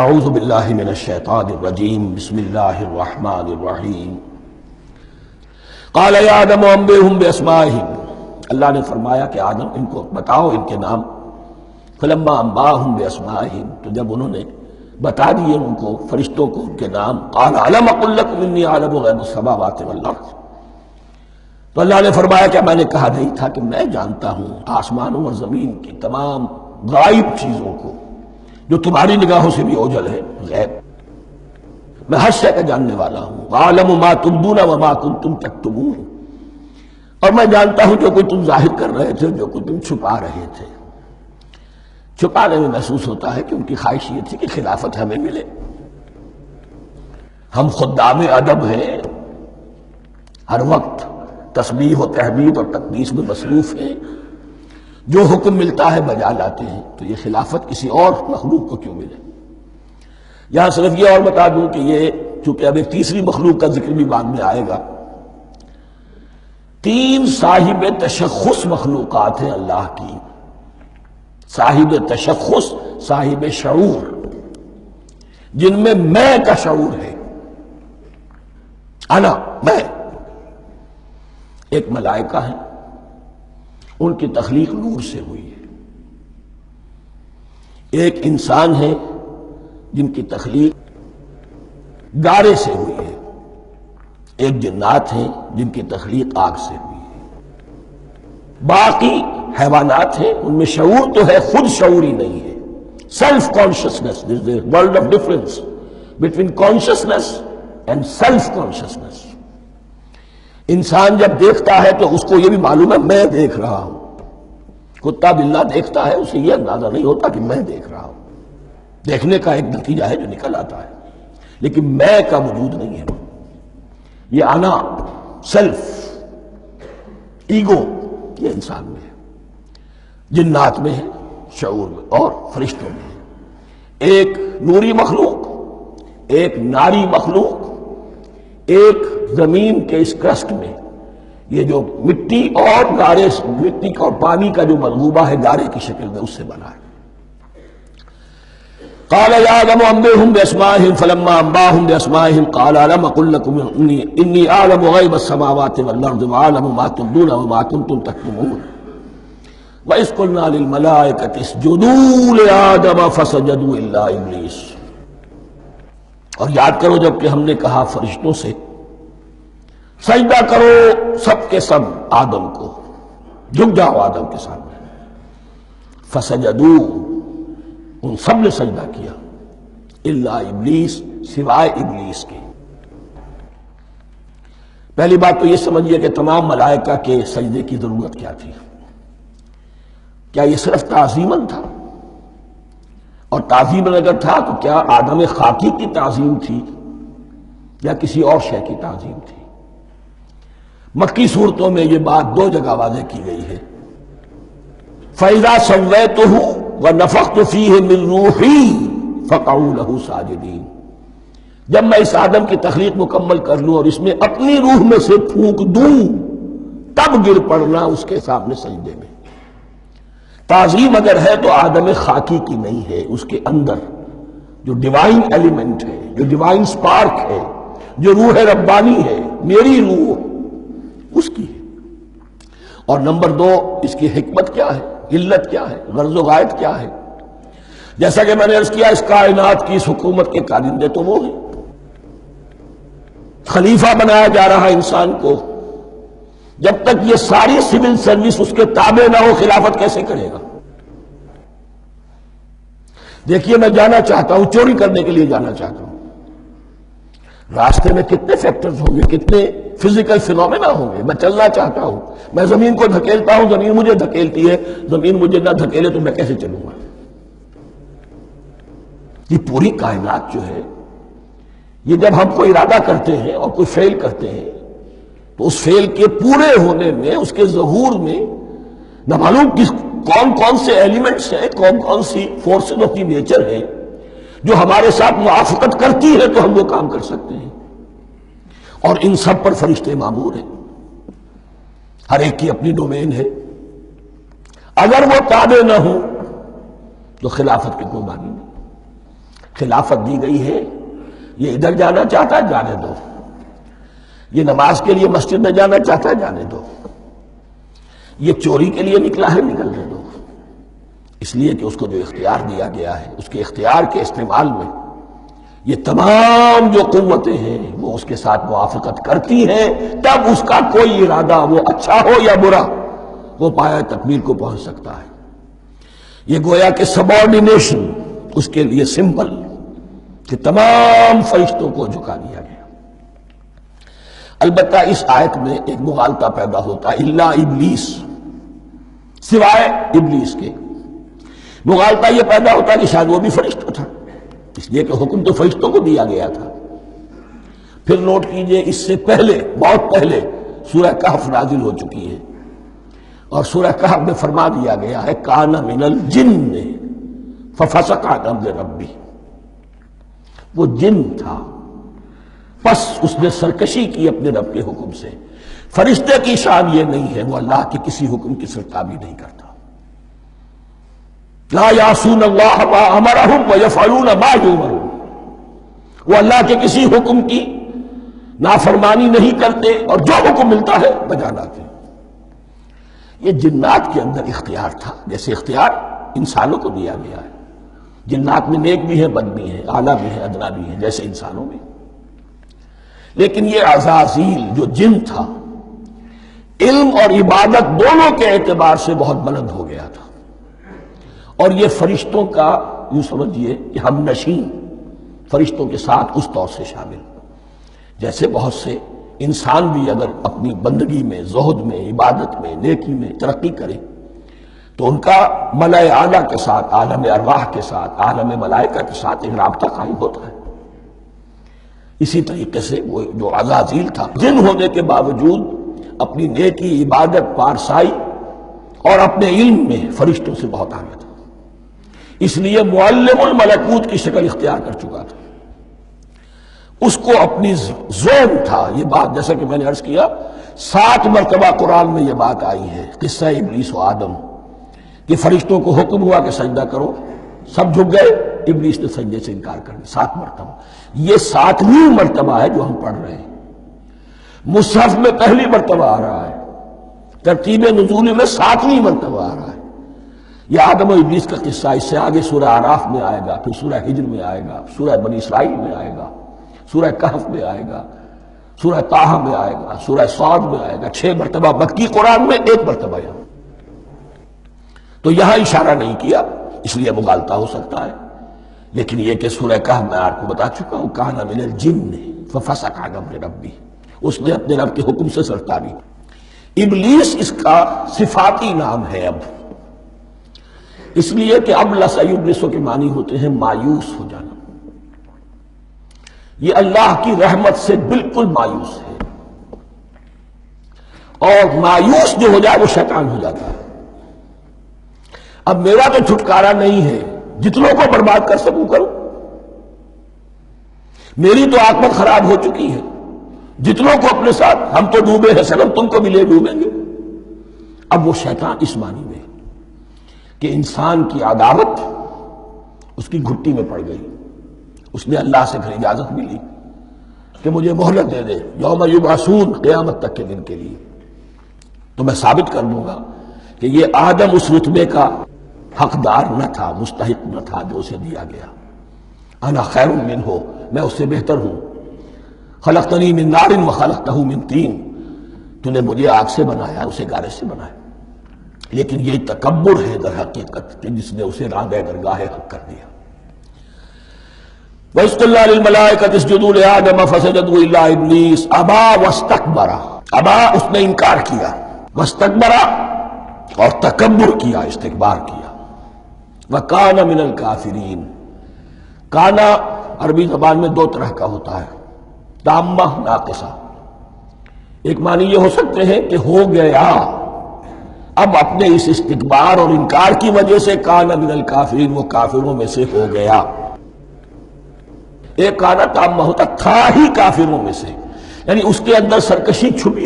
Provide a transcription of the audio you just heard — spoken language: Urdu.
اعوذ باللہ من الشیطان الرجیم بسم اللہ الرحمن الرحیم قال یا آدم انبئہم باسمائہم، اللہ نے فرمایا کہ آدم ان کو بتاؤ ان کے نام. فلما انباہم باسمائہم، تو جب انہوں نے بتا دیے ان کو فرشتوں کو ان کے نام، قال الم اقل لکم انی اعلم غیب السماوات والارض، تو اللہ نے فرمایا کہ میں نے کہا نہیں تھا کہ میں جانتا ہوں آسمانوں اور زمین کی تمام غائب چیزوں کو جو تمہاری نگاہوں سے بھی اوجھل ہے، غیب. میں ہر شے کا جاننے والا ہوں. عالم ما تبدون وما کنتم تکتمون، اور میں جانتا ہوں جو کچھ تم ظاہر کر رہے تھے، جو کچھ تم چھپا رہے تھے. چھپانے میں محسوس ہوتا ہے کہ ان کی خواہش یہ تھی کہ خلافت ہمیں ملے. ہم خدام ادب ہیں، ہر وقت تسبیح و تحمید اور تقدیس میں مصروف ہیں، جو حکم ملتا ہے بجا لاتے ہیں. تو یہ خلافت کسی اور مخلوق کو کیوں ملے؟ یہاں صرف یہ اور بتا دوں کہ یہ چونکہ اب ایک تیسری مخلوق کا ذکر بھی بعد میں آئے گا. 3 صاحب تشخص مخلوقات ہیں اللہ کی، صاحب تشخص، صاحب شعور، جن میں کا شعور ہے. انا، میں. ایک ملائکہ ہیں، ان کی تخلیق نور سے ہوئی ہے. ایک انسان ہے جن کی تخلیق گارے سے ہوئی ہے. ایک جنات ہیں جن کی تخلیق آگ سے ہوئی ہے. باقی حیوانات ہیں، ان میں شعور تو ہے، خود شعوری نہیں ہے. Self consciousness, there is a world of difference between consciousness and self consciousness. انسان جب دیکھتا ہے تو اس کو یہ بھی معلوم ہے میں دیکھ رہا ہوں. کتا بلا دیکھتا ہے، اسے یہ اندازہ نہیں ہوتا کہ میں دیکھ رہا ہوں. دیکھنے کا ایک نتیجہ ہے جو نکل آتا ہے، لیکن میں کا وجود نہیں ہے. یہ انا، سیلف، ایگو، یہ انسان میں ہے، جنات میں ہے، شعور میں، اور فرشتوں میں ہے. ایک نوری مخلوق، ایک ناری مخلوق، ایک زمین کے اس کرسٹ میں یہ جو مٹی اور گارے، مٹی کا اور پانی کا جو ملغوبہ ہے گارے کی شکل میں، اس سے بنا ہے. قال یا آدم انبئہم باسمائہم فلما انباہم باسمائہم قال الم اقل لکم انی اعلم غیب السماوات والارض واعلم ما تبدون وما کنتم تکتمون وَإِذْ قُلْنَا لِلْمَلَائِكَةِ اسْجُدُوا لِآدَمَ فَسَجَدُوا إِلَّا إِبْلِيسَ. اور یاد کرو جب کہ ہم نے کہا فرشتوں سے سجدہ کرو سب کے سب آدم کو، جھک جاؤ آدم کے سامنے. فسجدوا، ان سب نے سجدہ کیا. الا ابلیس، سوائے ابلیس کے. پہلی بات تو یہ سمجھیے کہ تمام ملائکہ کے سجدے کی ضرورت کیا تھی؟ کیا یہ صرف تعظیماً تھا؟ اور تعظیماً اگر تھا تو کیا آدم خاکی کی تعظیم تھی یا کسی اور شے کی تعظیم تھی؟ مکی صورتوں میں یہ بات 2 جگہ واضح کی گئی ہے. فَإِذَا سَوَّيْتُهُ وَنَفَخْتُ فِيهِ مِن رُوحِي فَقَعُوا لَهُ سَاجِدِينَ. جب میں اس آدم کی تخلیق مکمل کر لوں اور اس میں اپنی روح میں سے پھونک دوں، تب گر پڑنا اس کے سامنے سجدے میں. تعظیم اگر ہے تو آدم خاکی کی نہیں ہے، اس کے اندر جو ڈیوائن ایلیمنٹ ہے، جو ڈیوائن سپارک ہے، جو روح ربانی ہے، میری روح، اس کی ہے. اور نمبر 2، اس کی حکمت کیا ہے، علت کیا ہے، غرض و غایت کیا ہے؟ جیسا کہ میں نے عرض کیا، اس کائنات کی اس حکومت کے کارندے تو وہ ہیں. خلیفہ بنایا جا رہا انسان کو، جب تک یہ ساری سول سروس اس کے تابع نہ ہو خلافت کیسے کرے گا؟ دیکھیے میں جانا چاہتا ہوں، چوری کرنے کے لیے جانا چاہتا ہوں، راستے میں کتنے فیکٹرز ہوں گے، کتنے فزیکل فینومینا ہوں گے. میں چلنا چاہتا ہوں، میں زمین کو دھکیلتا ہوں، زمین مجھے دھکیلتی ہے. زمین مجھے نہ دھکیلے تو میں کیسے چلوں گا؟ یہ پوری کائنات جو ہے، یہ جب ہم کو ارادہ کرتے ہیں اور کوئی فیل کرتے ہیں تو اس فیل کے پورے ہونے میں، اس کے ظہور میں نہ معلوم کون کون سے ایلیمنٹس ہیں، کون کون سی فورسز آف دی نیچر ہیں جو ہمارے ساتھ موافقت کرتی ہے تو ہم وہ کام کر سکتے ہیں. اور ان سب پر فرشتے مامور ہیں، ہر ایک کی اپنی ڈومین ہے. اگر وہ تابع نہ ہوں تو خلافت کی کوئی معنی نہیں. خلافت دی گئی ہے، یہ ادھر جانا چاہتا ہے جانے دو، یہ نماز کے لیے مسجد میں جانا چاہتا ہے جانے دو، یہ چوری کے لیے نکلا ہے نکلنے دو، اس لیے کہ اس کو جو اختیار دیا گیا ہے اس کے اختیار کے استعمال میں یہ تمام جو قوتیں ہیں وہ اس کے ساتھ موافقت کرتی ہیں، تب اس کا کوئی ارادہ وہ اچھا ہو یا برا وہ پایہ تکمیل کو پہنچ سکتا ہے۔ یہ گویا کہ سبارڈینیشن اس کے لیے سمبل کہ تمام فرشتوں کو جھکا دیا گیا۔ البتہ اس آیت میں ایک مغالطہ پیدا ہوتا ہے، الا ابلیس، سوائے ابلیس کے۔ مغالطہ یہ پیدا ہوتا ہے کہ شاید وہ بھی فرشتہ تھا، اس لیے کہ حکم تو فرشتوں کو دیا گیا تھا۔ پھر نوٹ کیجئے اس سے پہلے، بہت پہلے سورہ کہف نازل ہو چکی ہے، اور سورہ کہف میں فرما دیا گیا ہے کان من الجن ففسق عن امر ربی، وہ جن تھا پس اس نے سرکشی کی اپنے رب کے حکم سے۔ فرشتے کی شان یہ نہیں ہے، وہ اللہ کے کسی حکم کی سرتابی نہیں کرتا۔ لا یعصون اللہ ما امرہم ویفعلون ما یؤمرون، وہ اللہ کے کسی حکم کی نافرمانی نہیں کرتے اور جو حکم ملتا ہے بجا لاتے۔ یہ جنات کے اندر اختیار تھا، جیسے اختیار انسانوں کو دیا گیا ہے۔ جنات میں نیک بھی ہیں بد بھی ہیں، اعلیٰ بھی ہیں ادنا بھی ہیں جیسے انسانوں میں۔ لیکن یہ عزازیل جو جن تھا علم اور عبادت دونوں کے اعتبار سے بہت بلند ہو گیا تھا، اور یہ فرشتوں کا یوں سمجھیے کہ ہم نشین، فرشتوں کے ساتھ اس طور سے شامل، جیسے بہت سے انسان بھی اگر اپنی بندگی میں، زہد میں، عبادت میں، نیکی میں ترقی کرے تو ان کا ملائے اعلیٰ کے ساتھ، عالم ارواح کے ساتھ، عالم ملائکہ کے ساتھ ایک رابطہ قائم ہوتا ہے۔ اسی طریقے سے وہ جو عزازیل تھا جن ہونے کے باوجود اپنی نیکی، عبادت، پارسائی اور اپنے علم میں فرشتوں سے بہت آگے تھا، اس لیے معلم الملکوت کی شکل اختیار کر چکا تھا۔ اس کو اپنی زون تھا، یہ بات جیسا کہ میں نے عرض کیا 7 مرتبہ قرآن میں یہ بات آئی ہے، قصہ ابلیس و آدم، کہ فرشتوں کو حکم ہوا کہ سجدہ کرو، سب جھک گئے، ابلیس نے سجدے سے انکار کر دیا 7 مرتبہ۔ یہ 7ویں مرتبہ ہے جو ہم پڑھ رہے ہیں، مصحف میں پہلی مرتبہ آ رہا ہے، ترتیب نزول میں 7ویں مرتبہ آ رہا ہے۔ یہ آدم و ابلیس کا قصہ اس سے آگے سورہ اعراف میں آئے گا، پھر سورہ ہجر میں آئے گا، سورہ بنی اسرائیل میں آئے گا، سورہ کہف میں آئے گا، سورہ طٰہٰ میں آئے گا، سورہ صاد میں آئے گا، 6 مرتبہ مکی قرآن میں، 1 مرتبہ یہاں۔ تو یہاں اشارہ نہیں کیا، اس لیے مغالطہ ہو سکتا ہے، لیکن یہ کہ سورہ کہف میں آپ کو بتا چکا ہوں کان من الجن ففسق عن امر ربی، اس نے اپنے رب کے حکم سے سرتابی۔ ابلیس اس کا صفاتی نام ہے اب، اس لیے کہ اب لسیبلسو کے معنی ہوتے ہیں مایوس ہو جانا۔ یہ اللہ کی رحمت سے بالکل مایوس ہے، اور مایوس جو ہو جائے وہ شیطان ہو جاتا ہے۔ اب میرا تو چھٹکارا نہیں ہے، جتنوں کو برباد کر سکوں کروں، میری تو عاقبت خراب ہو چکی ہے، جتنوں کو اپنے ساتھ، ہم تو ڈوبے ہیں سنم تم کو بھی لے ڈوبیں گے۔ اب وہ شیطان اس معنی میں کہ انسان کی عداوت اس کی گھٹی میں پڑ گئی، اس نے اللہ سے پھر اجازت بھی لی کہ مجھے مہلت دے دے، یوم یبعثون، قیامت تک کے دن کے لیے، تو میں ثابت کر دوں گا کہ یہ آدم اس رتبے کا حقدار نہ تھا، مستحق نہ تھا جو اسے دیا گیا۔ انا خیر منہ، میں اس سے بہتر ہوں۔ خلقتنی من نار وخلقتہ من طین، تو نے مجھے آگ سے بنایا، اسے گارے سے بنایا۔ لیکن یہ تکبر ہے در حقیقت کہ جس نے اسے راندہ درگاہ حق کر دیا۔ وَإِذْ قُلْنَا لِلْمَلَائِكَةِ اسْجُدُوا لِآدَمَ فَسَجَدُوا إِلَّا إِبْلِيسَ أَبَىٰ وَاسْتَكْبَرَ، ابا اس نے انکار کیا، واستكبر اور تکبر کیا، استکبار کیا، وَكَانَ مِنَ الْكَافِرِينَ۔ کانا عربی زبان میں 2 طرح کا ہوتا ہے، تامہ، ناقصہ۔ ایک معنی یہ ہو سکتے ہیں کہ ہو گیا، اب اپنے اس استکبار اور انکار کی وجہ سے کان من الکافرین، وہ کافروں میں سے ہو گیا۔ ایک کانا تامہ ہوتا تھا ہی کافروں میں سے، یعنی اس کے اندر سرکشی چھپی